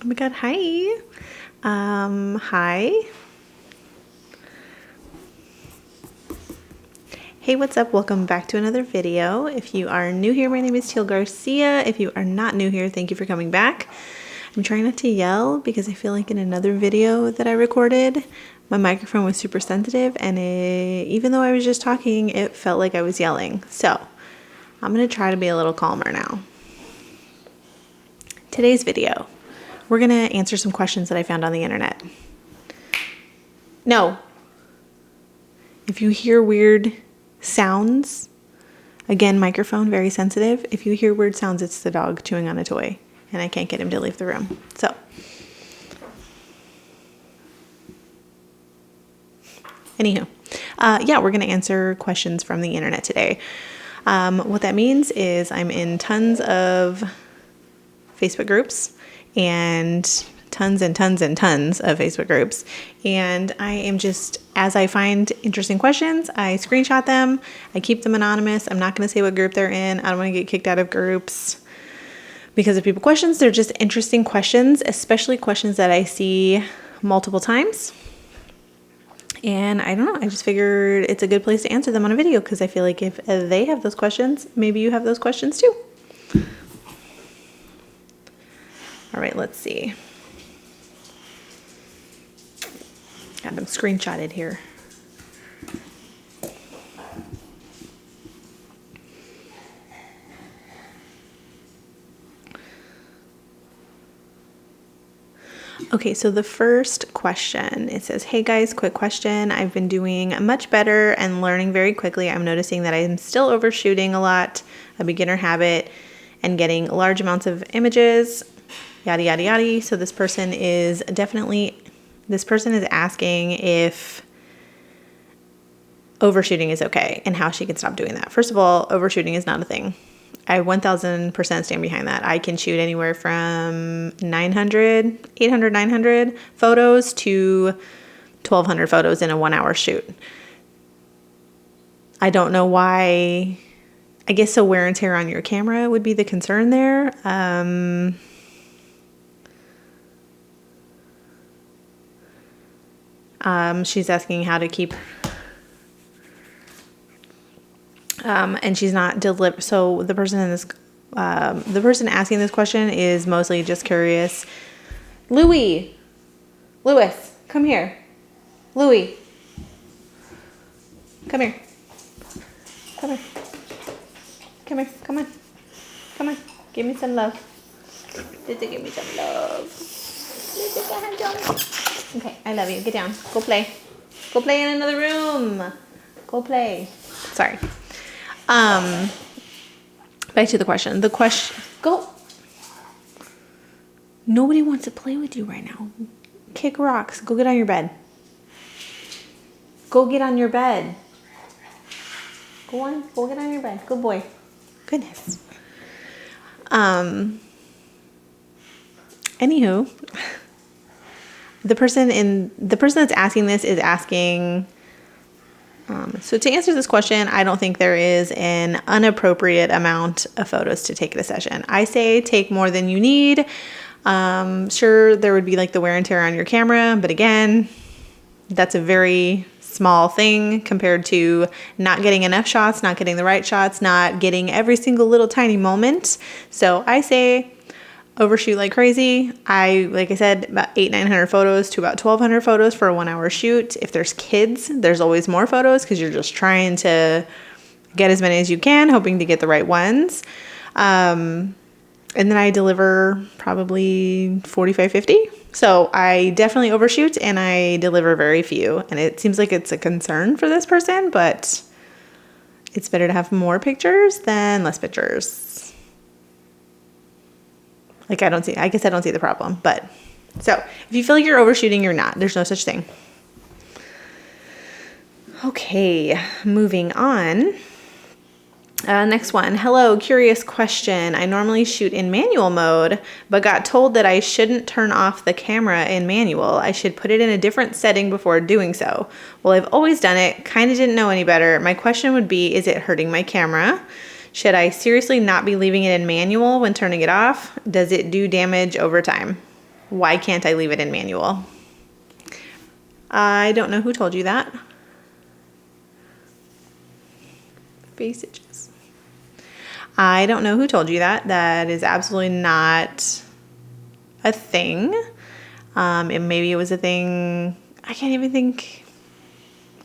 Oh my God, hi. Hi. Hey, what's up? Welcome back to another video. If you are new here, my name is Teal Garcia. If you are not new here, thank you for coming back. I'm trying not to yell because I feel like in another video that I recorded, my microphone was super sensitive and even though I was just talking, it felt like I was yelling. So I'm gonna try to be a little calmer now. Today's video, we're gonna answer some questions that I found on the internet. No. If you hear weird sounds, again, microphone, very sensitive. If you hear weird sounds, it's the dog chewing on a toy and I can't get him to leave the room. So, anywho, yeah, we're gonna answer questions from the internet today. What that means is I'm in tons of Facebook groups and tons of Facebook groups. And I am just, as I find interesting questions, I screenshot them. I keep them anonymous. I'm not going to say what group they're in. I don't want to get kicked out of groups because of people questions. They're just interesting questions, especially questions that I see multiple times. And I don't know, I just figured it's a good place to answer them on a video because I feel like if they have those questions, maybe you have those questions too. All right, let's see. Got them screenshotted here. Okay, so the first question, it says, hey guys, quick question. I've been doing much better and learning very quickly. I'm noticing that I'm still overshooting a lot, a beginner habit, and getting large amounts of images, yada, yada, yada. So this person is asking if overshooting is okay and how she can stop doing that. First of all, overshooting is not a thing. I 1000% stand behind that. I can shoot anywhere from 800, 900 photos to 1200 photos in a 1 hour shoot. I don't know why. I guess so wear and tear on your camera would be the concern there. She's asking how to keep, and she's not so the person asking this question is mostly just curious. Lewis, come here. Louie, come here. Come here. Come here. Come on. Come on. Give me some love. Give me some love. Okay, I love you. Get down. Go play. Go play in another room. Go play. Sorry. Back to the question. Go. Nobody wants to play with you right now. Kick rocks. Go get on your bed. Go get on your bed. Go on. Go get on your bed. Good boy. Goodness. Anywho, the person that's asking this is asking, so to answer this question, I don't think there is an inappropriate amount of photos to take in a session. I say take more than you need. Sure, there would be like the wear and tear on your camera, but again, that's a very small thing compared to not getting enough shots, not getting the right shots, not getting every single little tiny moment. So I say overshoot like crazy. Like I said, about 900 photos to about 1200 photos for a 1 hour shoot. If there's kids, there's always more photos because you're just trying to get as many as you can, hoping to get the right ones. And then I deliver probably 45, 50. So I definitely overshoot and I deliver very few. And it seems like it's a concern for this person, but it's better to have more pictures than less pictures. Like I guess I don't see the problem, but so if you feel like you're overshooting, you're not. There's no such thing. Okay, moving on. Next one. Hello, curious question. I normally shoot in manual mode, but got told that I shouldn't turn off the camera in manual. I should put it in a different setting before doing so. Well, I've always done it. Kind of didn't know any better. My question would be, is it hurting my camera? Should I seriously not be leaving it in manual when turning it off? Does it do damage over time? Why can't I leave it in manual? I don't know who told you that. Faceages. I don't know who told you that. That is absolutely not a thing. Maybe it was a thing. I can't even think.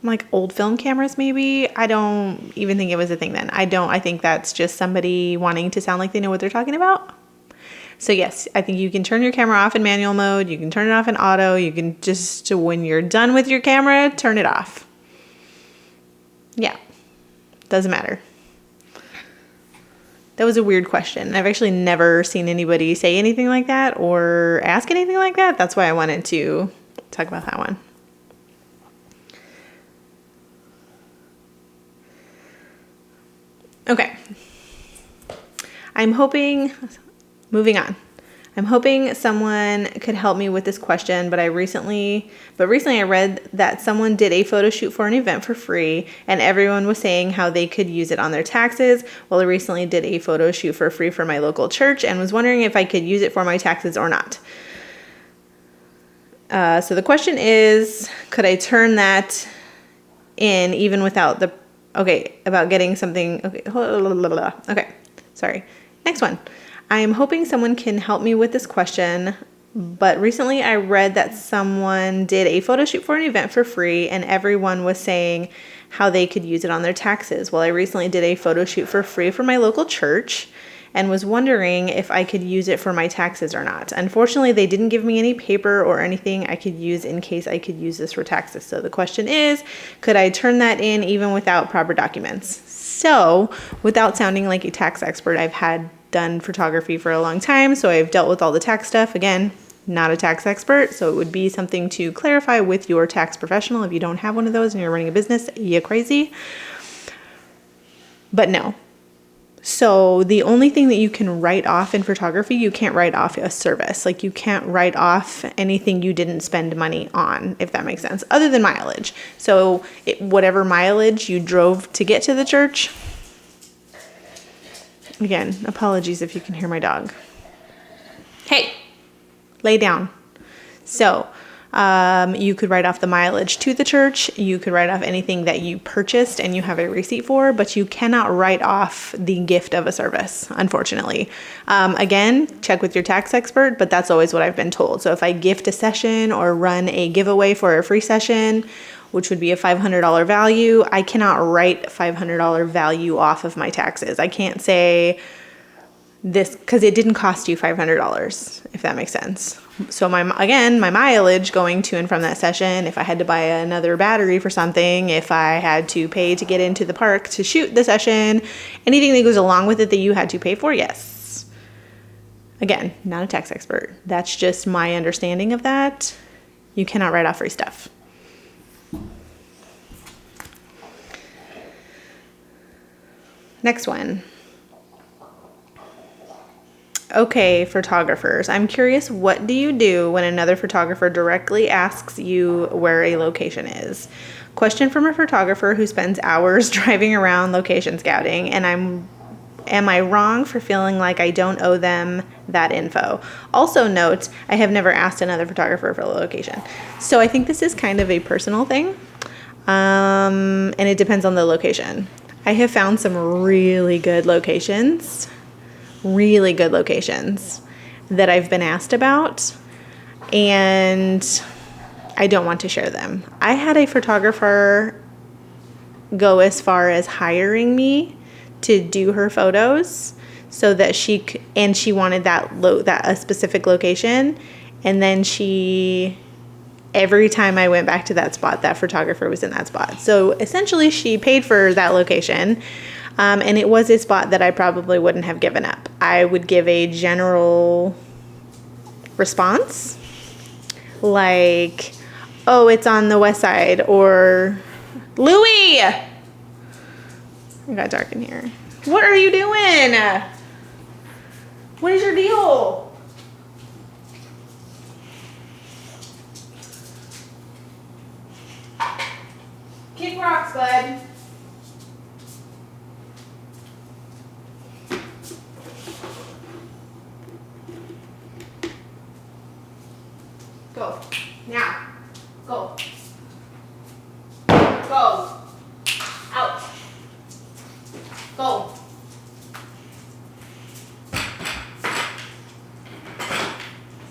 Like old film cameras, maybe. I don't even think it was a thing then. I think that's just somebody wanting to sound like they know what they're talking about. So yes, I think you can turn your camera off in manual mode. You can turn it off in auto. You can just, when you're done with your camera, turn it off. Yeah, doesn't matter. That was a weird question. I've actually never seen anybody say anything like that or ask anything like that. That's why I wanted to talk about that one. Okay. Moving on. I'm hoping someone could help me with this question, but recently I read that someone did a photo shoot for an event for free, and everyone was saying how they could use it on their taxes. Well, I recently did a photo shoot for free for my local church and was wondering if I could use it for my taxes or not. So the question is, could I turn that in even without the, about getting something, okay, sorry. Next one. I am hoping someone can help me with this question, but recently I read that someone did a photo shoot for an event for free and everyone was saying how they could use it on their taxes. Well, I recently did a photo shoot for free for my local church and was wondering if I could use it for my taxes or not. Unfortunately, they didn't give me any paper or anything I could use in case I could use this for taxes. So the question is, could I turn that in even without proper documents? So without sounding like a tax expert, I've done photography for a long time, so I've dealt with all the tax stuff. Again, not a tax expert, so it would be something to clarify with your tax professional. If you don't have one of those and you're running a business, you're crazy. But no. So the only thing that you can write off in photography, you can't write off a service. Like you can't write off anything you didn't spend money on, if that makes sense, other than mileage. So whatever mileage you drove to get to the church. Again, apologies if you can hear my dog. Hey, lay down. So you could write off the mileage to the church. You could write off anything that you purchased and you have a receipt for, but you cannot write off the gift of a service, unfortunately. Again, check with your tax expert, but that's always what I've been told. So if I gift a session or run a giveaway for a free session, which would be a $500 value, I cannot write $500 value off of my taxes. I can't say this because it didn't cost you $500, if that makes sense. So my mileage going to and from that session, if I had to buy another battery for something, if I had to pay to get into the park to shoot the session, anything that goes along with it that you had to pay for, yes. Again, not a tax expert. That's just my understanding of that. You cannot write off free stuff. Next one. Okay, photographers. I'm curious, what do you do when another photographer directly asks you where a location is? Question from a photographer who spends hours driving around location scouting, and am I wrong for feeling like I don't owe them that info? Also note, I have never asked another photographer for a location. So I think this is kind of a personal thing, and it depends on the location. I have found some really good locations that I've been asked about, and I don't want to share them. I had a photographer go as far as hiring me to do her photos so that she wanted a specific location, and then every time I went back to that spot, that photographer was in that spot. So essentially she paid for that location, and it was a spot that I probably wouldn't have given up. I would give a general response like, oh, it's on the west side, or Louie! It got dark in here. What are you doing? What is your deal? Kick rocks, bud. Go. Now. Go. Go. Out. Go.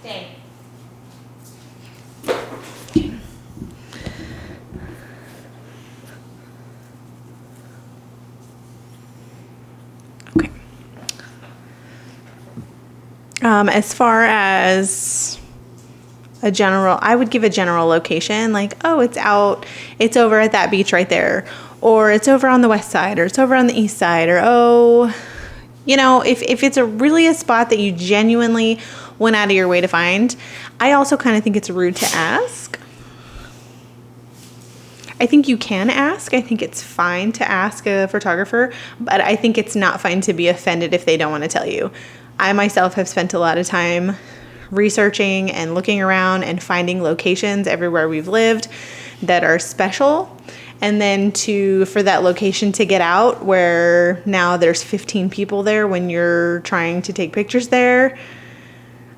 Stay. Okay. As far as a general, I would give a general location, like, oh, it's over at that beach right there, or it's over on the west side, or it's over on the east side, or, oh, you know, if it's really a spot that you genuinely went out of your way to find. I also kind of think it's rude to ask. I think you can ask. I think it's fine to ask a photographer, but I think it's not fine to be offended if they don't want to tell you. I myself have spent a lot of time researching and looking around and finding locations everywhere we've lived that are special. And then for that location to get out where now there's 15 people there when you're trying to take pictures there.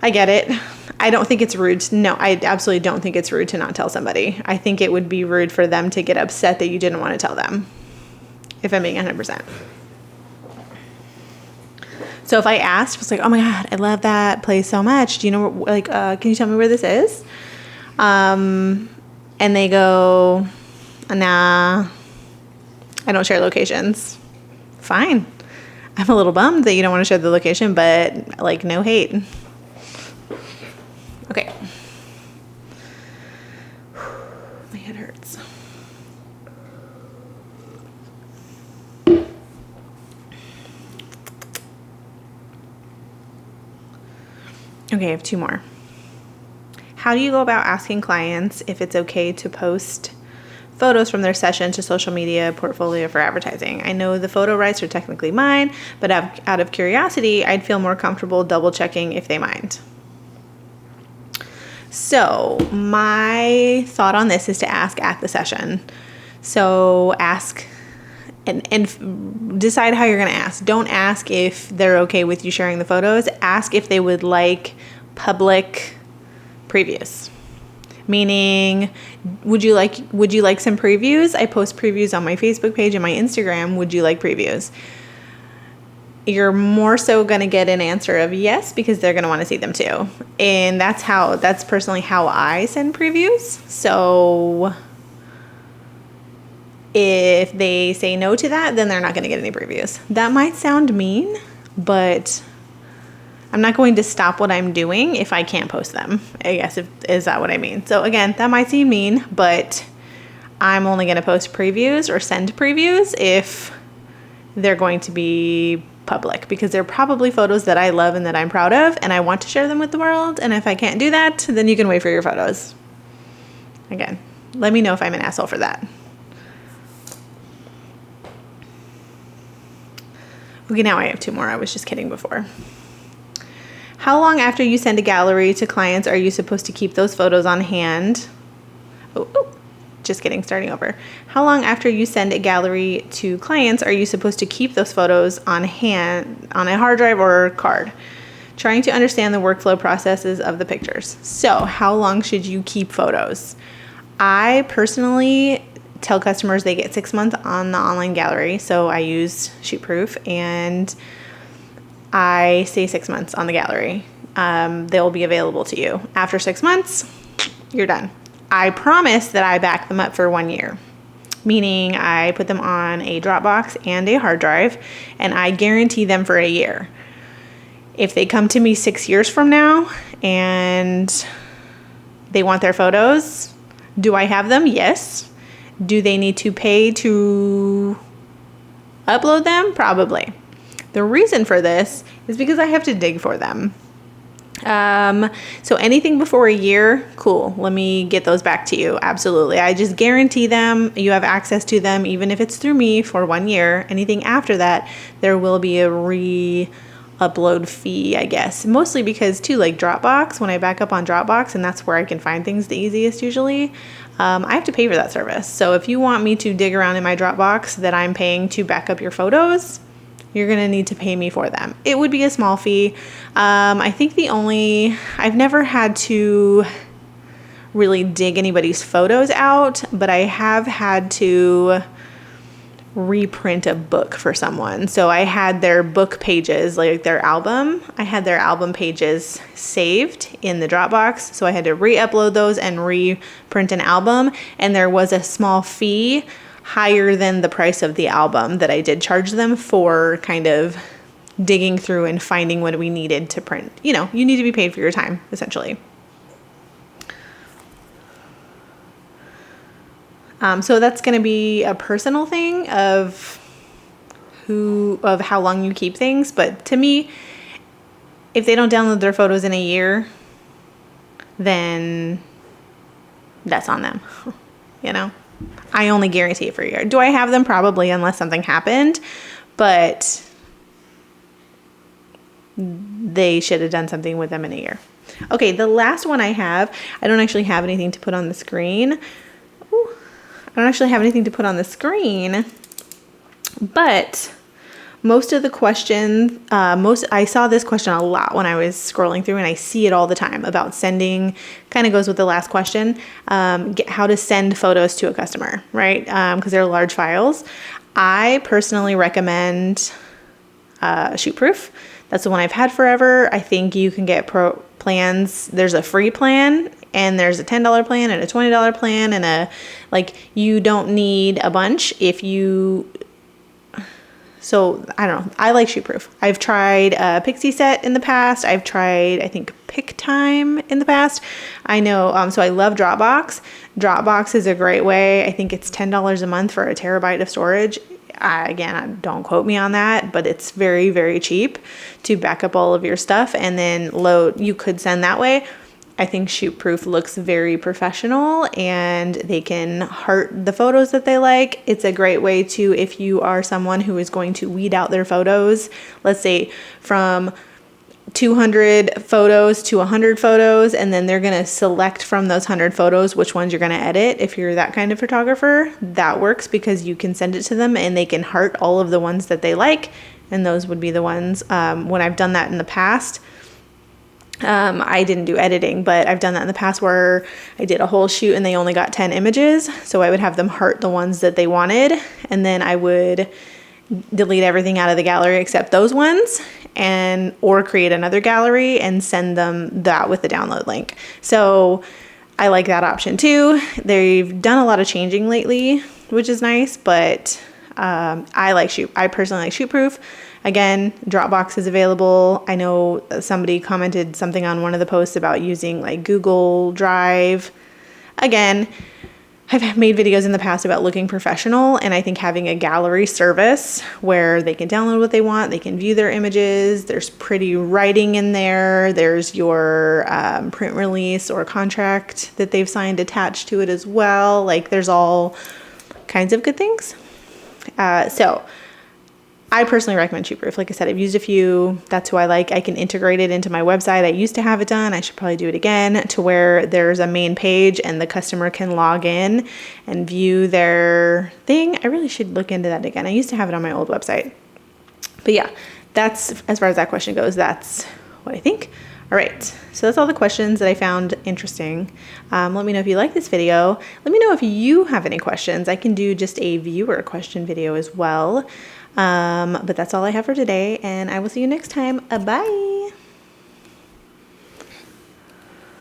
I get it. I don't think it's rude. No, I absolutely don't think it's rude to not tell somebody. I think it would be rude for them to get upset that you didn't want to tell them, if I'm being 100%. So if I asked, I was like, oh my God, I love that place so much. Do you know, like, can you tell me where this is? And they go, nah, I don't share locations. Fine. I'm a little bummed that you don't want to share the location, but like, no hate. Okay. My head hurts. Okay, I have two more. How do you go about asking clients if it's okay to post photos from their session to social media portfolio for advertising? I know the photo rights are technically mine, but out of curiosity, I'd feel more comfortable double checking if they mind. So my thought on this is to ask at the session. So ask and decide how you're going to ask. Don't ask if they're okay with you sharing the photos. Ask if they would like public previews. Meaning, would you like some previews? I post previews on my Facebook page and my Instagram. Would you like previews? You're more so going to get an answer of yes, because they're going to want to see them too. And that's personally how I send previews. So if they say no to that, then they're not going to get any previews. That might sound mean, but I'm not going to stop what I'm doing if I can't post them. I guess is that what I mean? So again, that might seem mean, but I'm only going to post previews or send previews if they're going to be public, because they're probably photos that I love and that I'm proud of, and I want to share them with the world. And if I can't do that, then you can wait for your photos. Again, let me know if I'm an asshole for that. Okay, now I have two more. I was just kidding before. How long after you send a gallery to clients are you supposed to keep those photos on hand? Just kidding, starting over. How long after you send a gallery to clients are you supposed to keep those photos on hand on a hard drive or card? Trying to understand the workflow processes of the pictures. So how long should you keep photos? I personally tell customers they get 6 months on the online gallery. So I use Shootproof and I say 6 months on the gallery. They'll be available to you. After 6 months, you're done. I promise that I back them up for 1 year, meaning I put them on a Dropbox and a hard drive, and I guarantee them for a year. If they come to me 6 years from now and they want their photos, do I have them? Yes. Do they need to pay to upload them? Probably. The reason for this is because I have to dig for them. So anything before a year, cool. Let me get those back to you. Absolutely. I just guarantee them. You have access to them, even if it's through me for 1 year. Anything after that, there will be a re-upload fee, I guess. Mostly because too, like Dropbox, when I back up on Dropbox, and that's where I can find things the easiest usually, I have to pay for that service. So if you want me to dig around in my Dropbox that I'm paying to back up your photos, you're going to need to pay me for them. It would be a small fee. I think I've never had to really dig anybody's photos out, but I have had to reprint a book for someone. So I had their book pages, like their album, I had their album pages saved in the Dropbox. So I had to re-upload those and reprint an album. And there was a small fee higher than the price of the album that I did charge them for kind of digging through and finding what we needed to print. You know, you need to be paid for your time, essentially. So that's going to be a personal thing of how long you keep things. But to me, if they don't download their photos in a year, then that's on them. You know, I only guarantee it for a year. Do I have them? Probably, unless something happened, but they should have done something with them in a year. Okay. The last one I don't actually have anything to put on the screen. I don't actually have anything to put on the screen, but most of the questions, I saw this question a lot when I was scrolling through, and I see it all the time about sending, kind of goes with the last question, how to send photos to a customer, right? Because they're large files. I personally recommend Shootproof. That's the one I've had forever. I think you can get pro plans. There's a free plan, and there's a $10 plan and a $20 plan, and you don't need a bunch so I don't know. I like Shootproof. I've tried Pixie Set in the past. I've tried, I think, PicTime in the past. I know, so I love Dropbox. Dropbox is a great way. I think it's $10 a month for a terabyte of storage. Again, don't quote me on that, but it's very, very cheap to back up all of your stuff and then you could send that way. I think Shootproof looks very professional, and they can heart the photos that they like. It's a great way to, if you are someone who is going to weed out their photos, let's say from 200 photos to 100 photos, and then they're going to select from those 100 photos which ones you're going to edit. If you're that kind of photographer, that works because you can send it to them and they can heart all of the ones that they like, and those would be the ones. When I've done that in the past, I didn't do editing, but I've done that in the past where I did a whole shoot and they only got 10 images. So I would have them heart the ones that they wanted, and then I would delete everything out of the gallery except those ones, or create another gallery and send them that with the download link. So I like that option too. They've done a lot of changing lately, which is nice, but I personally like Shootproof. Again, Dropbox is available. I know somebody commented something on one of the posts about using like Google Drive. Again, I've made videos in the past about looking professional, and I think having a gallery service where they can download what they want, they can view their images, there's pretty writing in there, there's your print release or contract that they've signed attached to it as well. Like, there's all kinds of good things. So I personally recommend Shootproof. Like I said, I've used a few. That's who I like. I can integrate it into my website. I used to have it done. I should probably do it again, to where there's a main page and the customer can log in and view their thing. I really should look into that again. I used to have it on my old website. But yeah, that's, as far as that question goes, that's what I think. All right, so that's all the questions that I found interesting. Let me know if you like this video. Let me know if you have any questions. I can do just a viewer question video as well. But that's all I have for today, and I will see you next time. Bye.